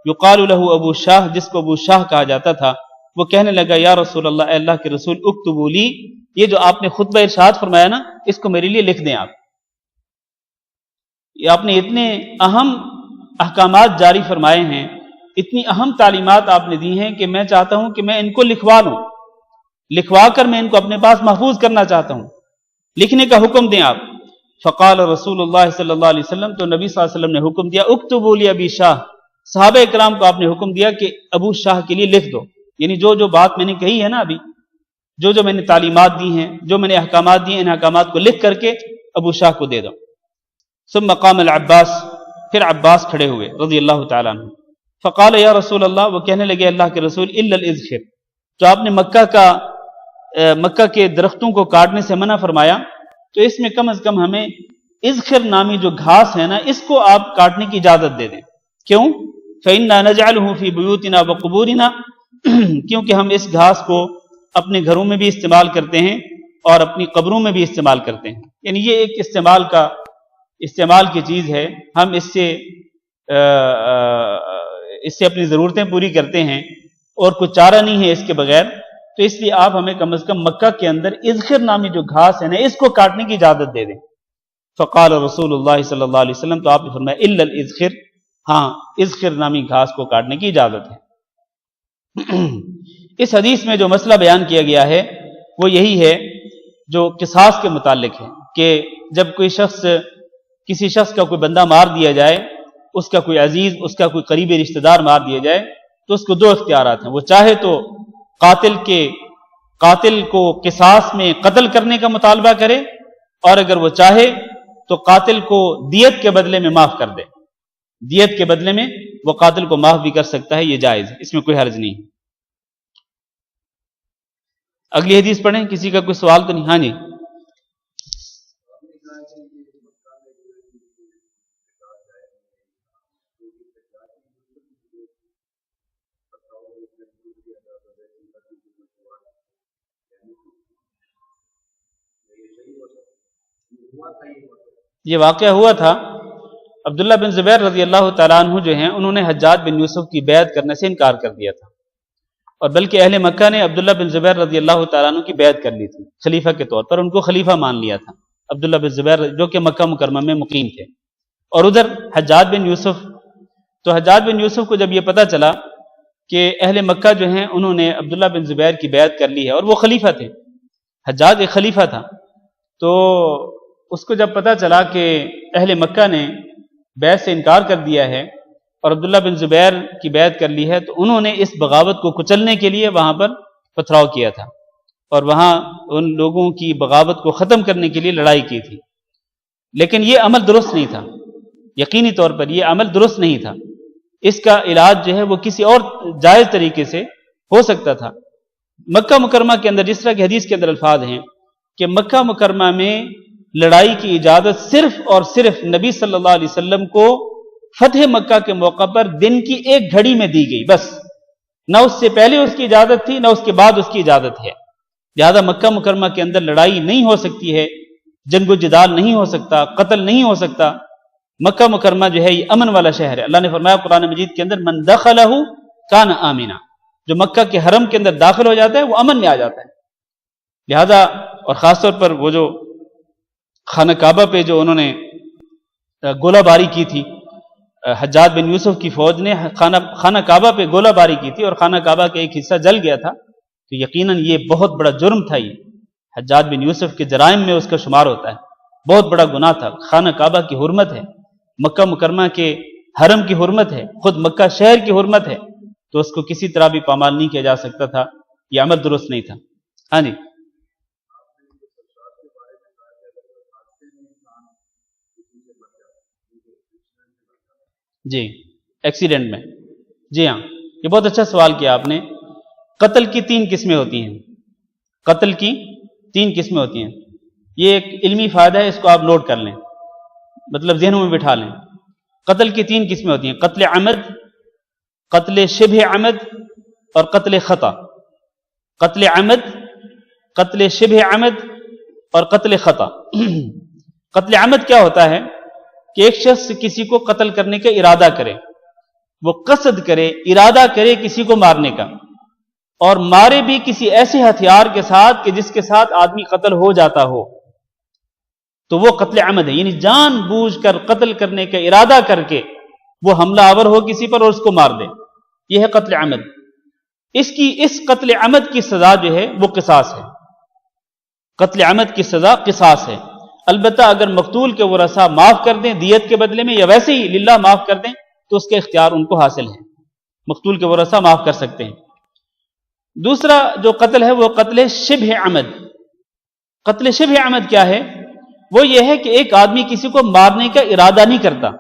یقال له ابو شاہ، جس کو ابو شاہ کہا جاتا تھا۔ وہ کہنے لگا، یا رسول اللہ، اے اللہ کے رسول، اکتبوا لی، یہ جو آپ نے خطبہ ارشاد فرمایا نا، اس کو میرے لیے لکھ دیں آپ۔ یہ آپ نے اتنے اہم احکامات جاری فرمائے ہیں، اتنی اہم تعلیمات آپ نے دی ہیں کہ میں چاہتا ہوں کہ میں ان کو لکھوا لوں، لکھوا کر میں ان کو اپنے پاس محفوظ کرنا چاہتا ہوں، لکھنے کا حکم دیں آپ۔ فقال رسول اللہ صلی اللہ علیہ وسلم، تو نبی صلی اللہ علیہ وسلم نے حکم دیا، اکتبوا لی ابی شاہ، صحابہ اکرام کو آپ نے حکم دیا کہ ابو شاہ کے لیے لکھ دو، یعنی جو بات میں نے کہی ہے نا ابھی، جو میں نے تعلیمات دی ہیں، جو میں نے احکامات دی ہیں، ان احکامات کو لکھ کر کے ابو شاہ کو دے دو۔ ثم قام العباس، پھر عباس کھڑے ہوئے رضی اللہ تعالیٰ عنہ۔ فقال یا رسول اللہ، وہ کہنے لگے اللہ کے رسول، الا الاذخر، تو آپ نے مکہ کے درختوں کو کاٹنے سے منع فرمایا، تو اس میں کم از کم ہمیں اذخر نامی جو گھاس ہے نا، اس کو آپ کاٹنے کی اجازت دے دیں۔ کیوں؟ فإنا نجعله في بيوتنا وقبورنا، کیونکہ ہم اس گھاس کو اپنے گھروں میں بھی استعمال کرتے ہیں اور اپنی قبروں میں بھی استعمال کرتے ہیں، یعنی یہ ایک استعمال کی چیز ہے، ہم اس سے اپنی ضرورتیں پوری کرتے ہیں اور کوئی چارہ نہیں ہے اس کے بغیر، تو اس لیے آپ ہمیں کم از کم مکہ کے اندر اذخر نامی جو گھاس ہے نا، اس کو کاٹنے کی اجازت دے دیں۔ فقال رسول اللہ صلی اللہ علیہ وسلم، تو آپ نے فرمایا الا الاذخر، ہاں اذخر نامی گھاس کو کاٹنے کی اجازت ہے۔ اس حدیث میں جو مسئلہ بیان کیا گیا ہے وہ یہی ہے جو قصاص کے متعلق ہے، کہ جب کسی شخص کا کوئی بندہ مار دیا جائے، اس کا کوئی عزیز، اس کا کوئی قریبی رشتہ دار مار دیا جائے، تو اس کو دو اختیارات ہیں، وہ چاہے تو قاتل کو قصاص میں قتل کرنے کا مطالبہ کرے، اور اگر وہ چاہے تو قاتل کو دیت کے بدلے میں معاف کر دے، دیت کے بدلے میں وہ قاتل کو معاف بھی کر سکتا ہے، یہ جائز ہے، اس میں کوئی حرج نہیں۔ اگلی حدیث پڑھیں، کسی کا کوئی سوال تو نہیں؟ ہاں جی۔ یہ واقعہ ہوا تھا، عبداللہ بن زبیر رضی اللہ تعالیٰ عنہ جو ہیں، انہوں نے حجاج بن یوسف کی بیعت کرنے سے انکار کر دیا تھا، اور بلکہ اہل مکہ نے عبداللہ بن زبیر رضی اللہ تعالیٰ عنہ کی بیعت کر لی تھی خلیفہ کے طور پر، ان کو خلیفہ مان لیا تھا عبداللہ بن زبیر، جو کہ مکہ مکرمہ میں مقیم تھے۔ اور ادھر حجاج بن یوسف کو جب یہ پتہ چلا کہ اہل مکہ جو ہیں انہوں نے عبداللہ بن زبیر کی بیعت کر لی ہے، اور وہ خلیفہ تھے، حجاج ایک خلیفہ تھا، تو اس کو جب پتہ چلا کہ اہل مکہ نے بیعت سے انکار کر دیا ہے اور عبداللہ بن زبیر کی بیعت کر لی ہے، تو انہوں نے اس بغاوت کو کچلنے کے لیے وہاں پر پتھراؤ کیا تھا، اور وہاں ان لوگوں کی بغاوت کو ختم کرنے کے لیے لڑائی کی تھی۔ لیکن یہ عمل درست نہیں تھا، یقینی طور پر یہ عمل درست نہیں تھا، اس کا علاج جو ہے وہ کسی اور جائز طریقے سے ہو سکتا تھا۔ مکہ مکرمہ کے اندر، جس طرح کی حدیث کے اندر الفاظ ہیں کہ مکہ مکرمہ میں لڑائی کی اجازت صرف اور صرف نبی صلی اللہ علیہ وسلم کو فتح مکہ کے موقع پر دن کی ایک گھڑی میں دی گئی، بس نہ اس سے پہلے اس کی اجازت تھی، نہ اس کے بعد اس کی اجازت ہے. لہذا مکہ مکرمہ کے اندر لڑائی نہیں ہو سکتی ہے، جنگ و جدال نہیں ہو سکتا، قتل نہیں ہو سکتا. مکہ مکرمہ جو ہے یہ امن والا شہر ہے. اللہ نے فرمایا قرآن مجید کے اندر من دخلہ کان آمنا، جو مکہ کے حرم کے اندر داخل ہو جاتا ہے وہ امن میں آ جاتا ہے. لہذا اور خاص طور پر وہ جو خانہ کعبہ پہ جو انہوں نے گولہ باری کی تھی، حجاج بن یوسف کی فوج نے خانہ کعبہ پہ گولہ باری کی تھی اور خانہ کعبہ کا ایک حصہ جل گیا تھا، تو یقیناً یہ بہت بڑا جرم تھا. یہ حجاج بن یوسف کے جرائم میں اس کا شمار ہوتا ہے، بہت بڑا گناہ تھا. خانہ کعبہ کی حرمت ہے، مکہ مکرمہ کے حرم کی حرمت ہے، خود مکہ شہر کی حرمت ہے، تو اس کو کسی طرح بھی پامال نہیں کیا جا سکتا تھا. یہ عمل درست نہیں تھا. ہاں جی جی ایکسیڈنٹ میں، جی ہاں یہ بہت اچھا سوال کیا آپ نے. قتل کی 3 قسمیں ہوتی ہیں. قتل کی 3 قسمیں ہوتی ہیں. یہ ایک علمی فائدہ ہے، اس کو آپ نوٹ کر لیں، مطلب ذہنوں میں بٹھا لیں. قتل کی 3 قسمیں ہوتی ہیں: قتل عمد، قتل شبہ عمد اور قتل خطا. قتل عمد، قتل شبہ عمد اور قتل خطا. قتل عمد کیا ہوتا ہے کہ ایک شخص کسی کو قتل کرنے کا ارادہ کرے، وہ قصد کرے، ارادہ کرے کسی کو مارنے کا، اور مارے بھی کسی ایسے ہتھیار کے ساتھ کہ جس کے ساتھ آدمی قتل ہو جاتا ہو، تو وہ قتل عمد ہے. یعنی جان بوجھ کر قتل کرنے کا ارادہ کر کے وہ حملہ آور ہو کسی پر اور اس کو مار دے، یہ ہے قتل عمد. اس قتل عمد کی سزا جو ہے وہ قصاص ہے. قتل عمد کی سزا قصاص ہے. البتہ اگر مقتول کے ورثاء معاف کر دیں دیت کے بدلے میں، یا ویسے ہی للہ معاف کر دیں، تو اس کا اختیار ان کو حاصل ہے. مقتول کے ورثاء معاف کر سکتے ہیں. دوسرا جو قتل ہے وہ قتل شبہ عمد. قتل شبہ عمد کیا ہے؟ وہ یہ ہے کہ ایک آدمی کسی کو مارنے کا ارادہ نہیں کرتا،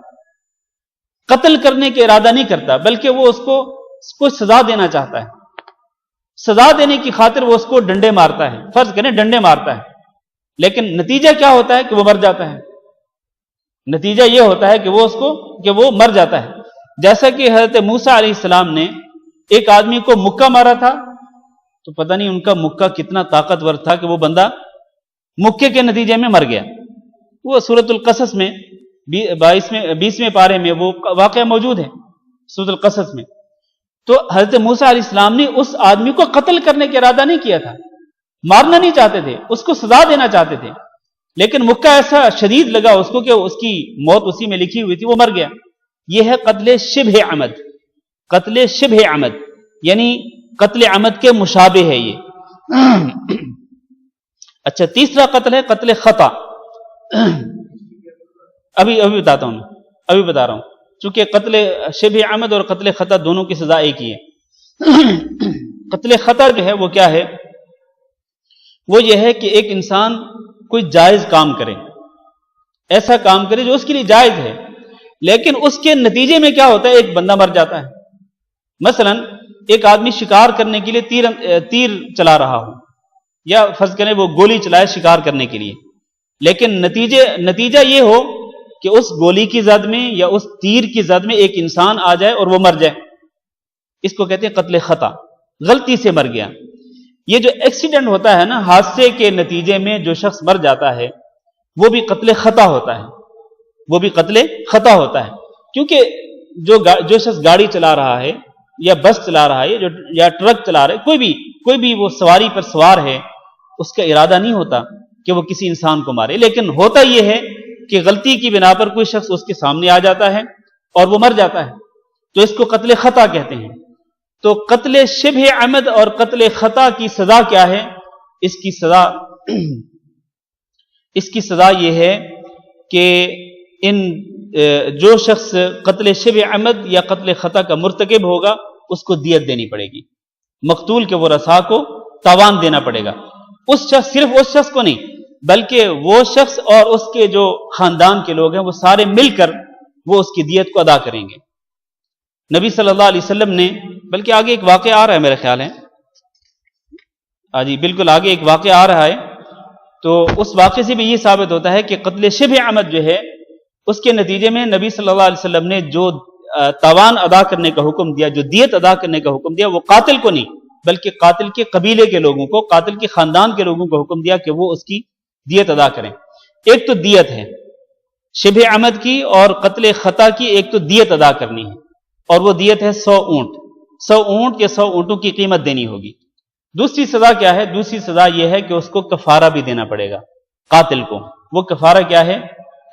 قتل کرنے کا ارادہ نہیں کرتا، بلکہ وہ اس کو سزا دینا چاہتا ہے. سزا دینے کی خاطر وہ اس کو ڈنڈے مارتا ہے، فرض کریں ڈنڈے مارتا ہے، لیکن نتیجہ کیا ہوتا ہے کہ وہ مر جاتا ہے. نتیجہ یہ ہوتا ہے کہ وہ مر جاتا ہے. جیسا کہ حضرت موسیٰ علیہ السلام نے ایک آدمی کو مکہ مارا تھا، تو پتہ نہیں ان کا مکہ کتنا طاقتور تھا کہ وہ بندہ مکے کے نتیجے میں مر گیا. وہ سورۃ القصص میں 20ویں پارے میں وہ واقعہ موجود ہے سورۃ القصص میں. تو حضرت موسیٰ علیہ السلام نے اس آدمی کو قتل کرنے کا ارادہ نہیں کیا تھا، مارنا نہیں چاہتے تھے، اس کو سزا دینا چاہتے تھے، لیکن مکہ ایسا شدید لگا اس کو کہ اس کی موت اسی میں لکھی ہوئی تھی، وہ مر گیا. یہ ہے قتل شبہ عمد. قتل شبہ عمد یعنی قتل عمد کے مشابہ ہے یہ. اچھا تیسرا قتل ہے قتل خطا. ابھی بتاتا ہوں، ابھی بتا رہا ہوں، چونکہ قتل شبہ عمد اور قتل خطا دونوں کی سزا ایک ہی ہے. قتل خطا جو ہے وہ کیا ہے؟ وہ یہ ہے کہ ایک انسان کوئی جائز کام کرے، ایسا کام کرے جو اس کے لیے جائز ہے، لیکن اس کے نتیجے میں کیا ہوتا ہے؟ ایک بندہ مر جاتا ہے. مثلا ایک آدمی شکار کرنے کے لیے تیر چلا رہا ہو، یا فرض کریں وہ گولی چلائے شکار کرنے کے لیے، لیکن نتیجہ یہ ہو کہ اس گولی کی زد میں یا اس تیر کی زد میں ایک انسان آ جائے اور وہ مر جائے. اس کو کہتے ہیں قتل خطا، غلطی سے مر گیا. یہ جو ایکسیڈنٹ ہوتا ہے نا، حادثے کے نتیجے میں جو شخص مر جاتا ہے وہ بھی قتل خطا ہوتا ہے، وہ بھی قتل خطا ہوتا ہے. کیونکہ جو شخص گاڑی چلا رہا ہے یا بس چلا رہا ہے یا ٹرک چلا رہا ہے، کوئی بھی وہ سواری پر سوار ہے، اس کا ارادہ نہیں ہوتا کہ وہ کسی انسان کو مارے، لیکن ہوتا یہ ہے کہ غلطی کی بنا پر کوئی شخص اس کے سامنے آ جاتا ہے اور وہ مر جاتا ہے، تو اس کو قتل خطا کہتے ہیں. تو قتل شبہ عمد اور قتل خطا کی سزا کیا ہے؟ اس کی سزا یہ ہے کہ جو شخص قتل شبہ عمد یا قتل خطا کا مرتکب ہوگا اس کو دیت دینی پڑے گی. مقتول کے ورثاء کو تاوان دینا پڑے گا. صرف اس شخص کو نہیں، بلکہ وہ شخص اور اس کے جو خاندان کے لوگ ہیں وہ سارے مل کر وہ اس کی دیت کو ادا کریں گے. نبی صلی اللہ علیہ وسلم نے، بلکہ آگے ایک واقعہ آ رہا ہے میرے خیال ہے، جی بالکل آگے ایک واقعہ آ رہا ہے، تو اس واقعے سے بھی یہ ثابت ہوتا ہے کہ قتل شبہ عمد جو ہے اس کے نتیجے میں نبی صلی اللہ علیہ وسلم نے جو تاوان ادا کرنے کا حکم دیا، جو دیت ادا کرنے کا حکم دیا، وہ قاتل کو نہیں بلکہ قاتل کے قبیلے کے لوگوں کو، قاتل کے خاندان کے لوگوں کو حکم دیا کہ وہ اس کی دیت ادا کریں۔ ایک تو دیت ہے شبہ عمد کی اور قتل خطا کی، ایک تو دیت ادا کرنی ہے، اور وہ دیت ہے 100 اونٹ، 100 اونٹ یا 100 اونٹوں کی قیمت دینی ہوگی۔ دوسری سزا کیا ہے؟ دوسری سزا یہ ہے کہ اس کو کفارہ بھی دینا پڑے گا قاتل کو۔ وہ کفارہ کیا ہے؟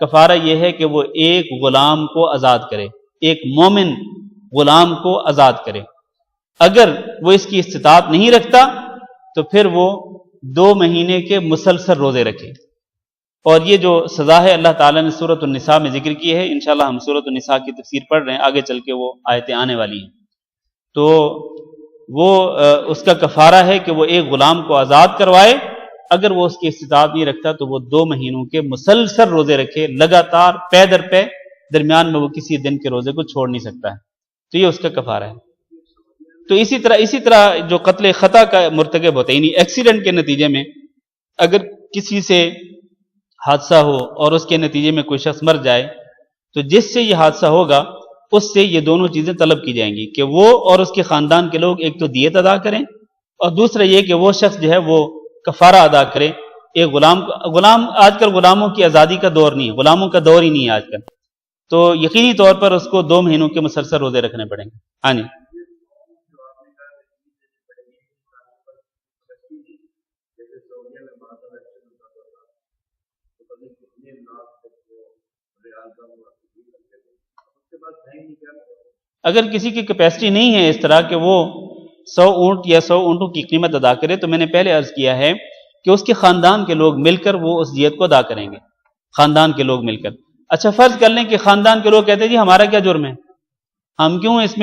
کفارہ یہ ہے کہ وہ ایک غلام کو آزاد کرے، ایک مومن غلام کو آزاد کرے۔ اگر وہ اس کی استطاعت نہیں رکھتا تو پھر وہ 2 مہینے کے مسلسل روزے رکھے۔ اور یہ جو سزا ہے اللہ تعالیٰ نے سورۃ النساء میں ذکر کی ہے، انشاءاللہ ہم سورۃ النساء کی تفسیر پڑھ رہے ہیں، آگے چل کے وہ آیتیں آنے والی ہیں۔ تو وہ اس کا کفارہ ہے کہ وہ ایک غلام کو آزاد کروائے، اگر وہ اس کی استطاعت نہیں رکھتا تو وہ 2 مہینوں کے مسلسل روزے رکھے، لگاتار پے در پے، درمیان میں وہ کسی دن کے روزے کو چھوڑ نہیں سکتا ہے، تو یہ اس کا کفارہ ہے۔ تو اسی طرح جو قتل خطا کا مرتکب ہوتا ہے، یعنی ایکسیڈنٹ کے نتیجے میں اگر کسی سے حادثہ ہو اور اس کے نتیجے میں کوئی شخص مر جائے، تو جس سے یہ حادثہ ہوگا اس سے یہ دونوں چیزیں طلب کی جائیں گی کہ وہ اور اس کے خاندان کے لوگ ایک تو دیت ادا کریں، اور دوسرا یہ کہ وہ شخص جو ہے وہ کفارہ ادا کرے ایک غلام آج کل غلاموں کی آزادی کا دور نہیں ہے، غلاموں کا دور ہی نہیں ہے آج کل، تو یقینی طور پر اس کو 2 مہینوں کے مسلسل روزے رکھنے پڑیں گے۔ ہاں جی، اگر کسی کی کیپیسٹی نہیں ہے اس طرح کہ وہ 100 اونٹ یا 100 اونٹوں کی قیمت ادا کرے، تو میں نے پہلے عرض کیا ہے کہ اس کے خاندان کے لوگ مل کر وہ اس دیت کو ادا کریں گے، خاندان کے لوگ مل کر۔ اچھا فرض کر لیں کہ خاندان کے لوگ کہتے ہیں جی ہمارا کیا جرم ہے، ہم کیوں اس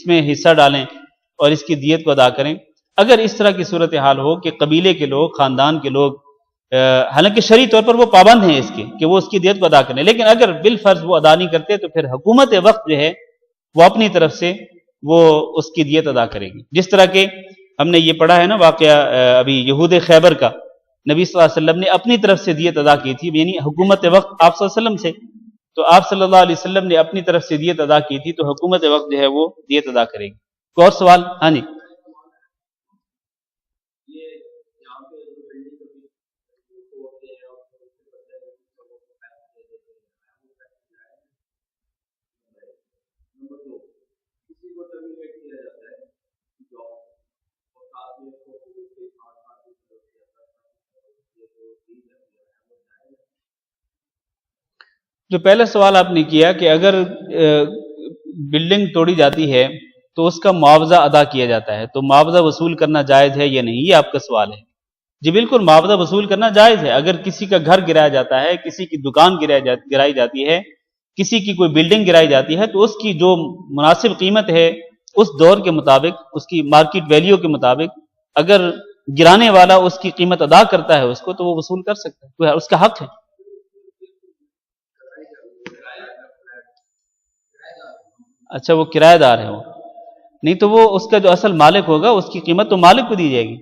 میں حصہ ڈالیں اور اس کی دیت کو ادا کریں۔ اگر اس طرح کی صورتحال ہو کہ قبیلے کے لوگ، خاندان کے لوگ، حالانکہ شرعی طور پر وہ پابند ہیں اس کے کہ وہ اس کی دیت کو ادا کریں، لیکن اگر بالفرض وہ ادا نہیں کرتے تو پھر حکومت وقت جو ہے وہ اپنی طرف سے وہ اس کی دیت ادا کرے گی۔ جس طرح کہ ہم نے یہ پڑھا ہے نا واقعہ ابھی یہود خیبر کا، نبی صلی اللہ علیہ وسلم نے اپنی طرف سے دیت ادا کی تھی، یعنی حکومت وقت آپ صلی اللہ علیہ وسلم سے، تو آپ صلی اللہ علیہ وسلم نے اپنی طرف سے دیت ادا کی تھی، تو حکومت وقت جو ہے وہ دیت ادا کرے گی۔ کوئی اور سوال؟ ہاں جی، جو پہلا سوال آپ نے کیا کہ اگر بلڈنگ توڑی جاتی ہے تو اس کا معاوضہ ادا کیا جاتا ہے، تو معاوضہ وصول کرنا جائز ہے یا نہیں، یہ آپ کا سوال ہے۔ جی بالکل معاوضہ وصول کرنا جائز ہے۔ اگر کسی کا گھر گرایا جاتا ہے، کسی کی دکان گرائی جاتی ہے، کسی کی کوئی بلڈنگ گرائی جاتی ہے، تو اس کی جو مناسب قیمت ہے اس دور کے مطابق، اس کی مارکیٹ ویلیو کے مطابق، اگر گرانے والا اس کی قیمت ادا کرتا ہے اس کو، تو وہ وصول کر سکتا ہے، تو اس کا حق ہے۔ اچھا وہ کرایہ دار ہے، وہ نہیں تو وہ اس کا جو اصل مالک ہوگا اس کی قیمت تو مالک کو دی جائے گی۔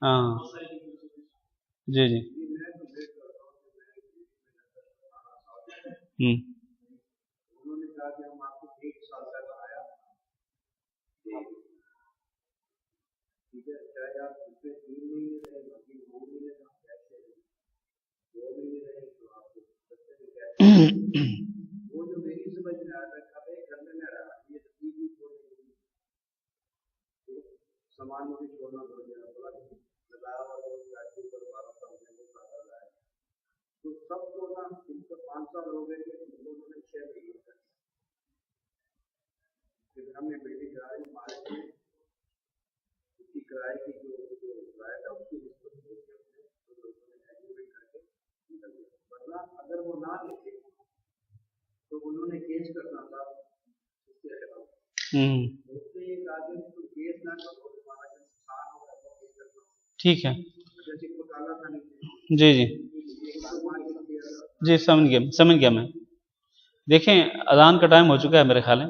ہاں جی جی ٹھیک ہے، جی جی جی، سمجھ گیا میں. دیکھیں اذان کا ٹائم ہو چکا ہے میرے خیال ہے.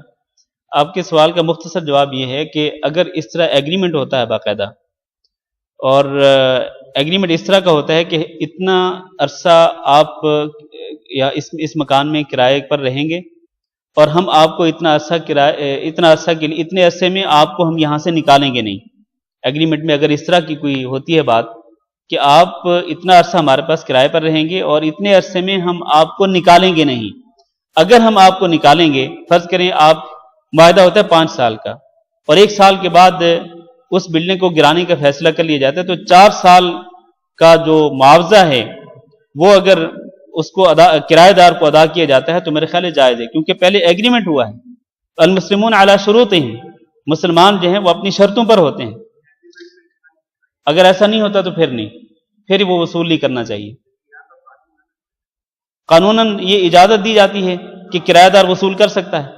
آپ کے سوال کا مختصر جواب یہ ہے کہ اگر اس طرح ایگریمنٹ ہوتا ہے باقاعدہ، اور ایگریمنٹ اس طرح کا ہوتا ہے کہ اتنا عرصہ آپ یا اس مکان میں کرائے پر رہیں گے، اور ہم آپ کو اتنا عرصہ کے لیے، اتنے عرصے میں آپ کو ہم یہاں سے نکالیں گے نہیں. ایگریمنٹ میں اگر اس طرح کی کوئی ہوتی ہے بات کہ آپ اتنا عرصہ ہمارے پاس کرائے پر رہیں گے اور اتنے عرصے میں ہم آپ کو نکالیں گے نہیں. اگر ہم آپ کو نکالیں گے، فرض کریں آپ معاہدہ ہوتا ہے 5 سال کا، اور 1 سال کے بعد اس بلڈنگ کو گرانے کا فیصلہ کر لیا جاتا ہے، تو 4 سال کا جو معاوضہ ہے وہ اگر اس کو کرایہ دار کو ادا کیا جاتا ہے تو میرے خیال ہے جائز ہے، کیونکہ پہلے ایگریمنٹ ہوا ہے. المسلمون علی شروطہم، مسلمان جو ہیں وہ اپنی شرطوں پر ہوتے ہیں. اگر ایسا نہیں ہوتا تو پھر نہیں، پھر وہ وصول نہیں کرنا چاہیے. قانوناً یہ اجازت دی جاتی ہے کہ کرایہ دار وصول کر سکتا ہے.